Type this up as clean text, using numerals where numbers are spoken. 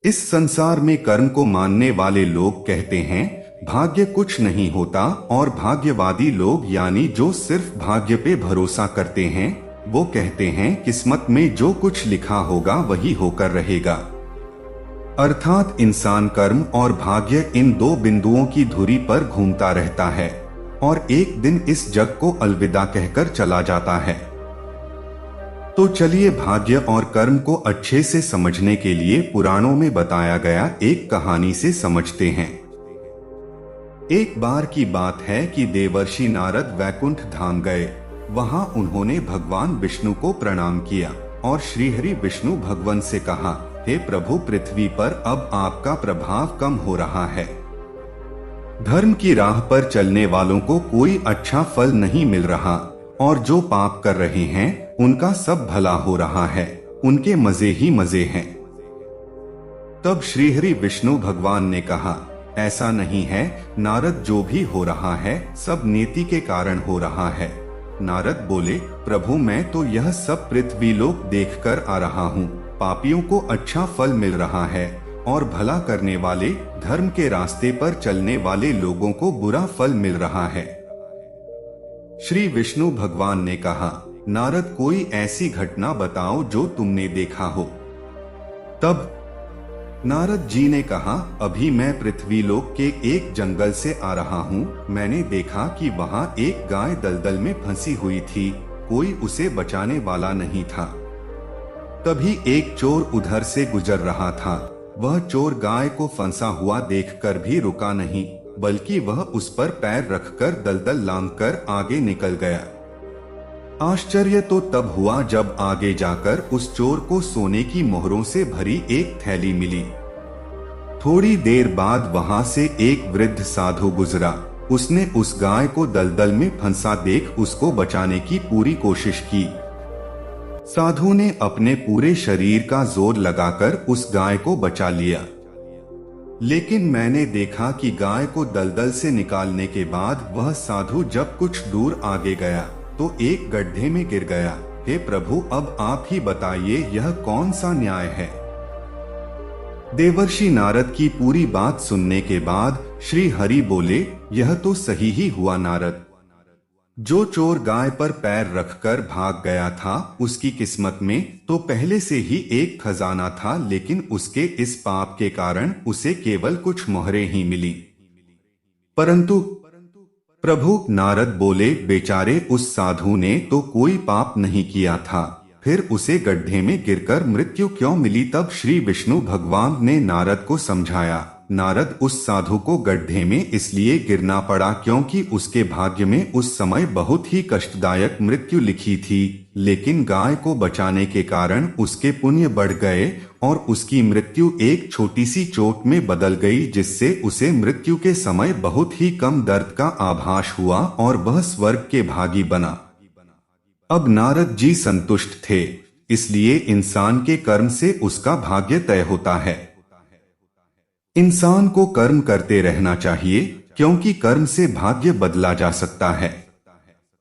इस संसार में कर्म को मानने वाले लोग कहते हैं भाग्य कुछ नहीं होता, और भाग्यवादी लोग यानी जो सिर्फ भाग्य पे भरोसा करते हैं वो कहते हैं किस्मत में जो कुछ लिखा होगा वही होकर रहेगा। अर्थात इंसान कर्म और भाग्य इन दो बिंदुओं की धुरी पर घूमता रहता है और एक दिन इस जग को अलविदा कहकर चला जाता है। तो चलिए भाग्य और कर्म को अच्छे से समझने के लिए पुराणों में बताया गया एक कहानी से समझते हैं। एक बार की बात है कि देवर्षि नारद वैकुंठ धाम गए। वहां उन्होंने भगवान विष्णु को प्रणाम किया और श्रीहरि विष्णु भगवान से कहा, हे प्रभु, पृथ्वी पर अब आपका प्रभाव कम हो रहा है। धर्म की राह पर चलने वालों को कोई अच्छा फल नहीं मिल रहा और जो पाप कर रहे हैं उनका सब भला हो रहा है, उनके मजे ही मजे हैं। तब श्रीहरि विष्णु भगवान ने कहा, ऐसा नहीं है नारद, जो भी हो रहा है सब नीति के कारण हो रहा है। नारद बोले, प्रभु मैं तो यह सब पृथ्वी लोक देखकर आ रहा हूँ। पापियों को अच्छा फल मिल रहा है और भला करने वाले, धर्म के रास्ते पर चलने वाले लोगों को बुरा फल मिल रहा है। श्री विष्णु भगवान ने कहा, नारद कोई ऐसी घटना बताओ जो तुमने देखा हो। तब नारद जी ने कहा, अभी मैं पृथ्वी लोक के एक जंगल से आ रहा हूँ। मैंने देखा कि वहाँ एक गाय दलदल में फंसी हुई थी, कोई उसे बचाने वाला नहीं था। तभी एक चोर उधर से गुजर रहा था। वह चोर गाय को फंसा हुआ देखकर भी रुका नहीं, बल्कि वह उस पर पैर रखकर दलदल लांघकर आगे निकल गया। आश्चर्य तो तब हुआ जब आगे जाकर उस चोर को सोने की मोहरों से भरी एक थैली मिली। थोड़ी देर बाद वहां से एक वृद्ध साधु गुजरा। उसने उस गाय को दलदल में फंसा देख उसको बचाने की पूरी कोशिश की। साधु ने अपने पूरे शरीर का जोर लगाकर उस गाय को बचा लिया, लेकिन मैंने देखा कि गाय को दलदल से निकालने के बाद वह साधु जब कुछ दूर आगे गया तो एक गड्ढे में गिर गया। हे प्रभु, अब आप ही बताइए यह कौन सा न्याय है। देवर्षि नारद की पूरी बात सुनने के बाद श्री हरि बोले, यह तो सही ही हुआ नारद। जो चोर गाय पर पैर रखकर भाग गया था उसकी किस्मत में तो पहले से ही एक खजाना था, लेकिन उसके इस पाप के कारण उसे केवल कुछ मोहरें ही मिली। परंतु प्रभु, नारद बोले, बेचारे उस साधु ने तो कोई पाप नहीं किया था, फिर उसे गड्ढे में गिरकर मृत्यु क्यों मिली। तब श्री विष्णु भगवान ने नारद को समझाया, नारद, उस साधु को गड्ढे में इसलिए गिरना पड़ा क्योंकि उसके भाग्य में उस समय बहुत ही कष्टदायक मृत्यु लिखी थी, लेकिन गाय को बचाने के कारण उसके पुण्य बढ़ गए और उसकी मृत्यु एक छोटी सी चोट में बदल गई, जिससे उसे मृत्यु के समय बहुत ही कम दर्द का आभास हुआ और वह स्वर्ग के भागी बना। अब नारद जी संतुष्ट थे, इसलिए इंसान के कर्म से उसका भाग्य तय होता है। इंसान को कर्म करते रहना चाहिए, क्योंकि कर्म से भाग्य बदला जा सकता है।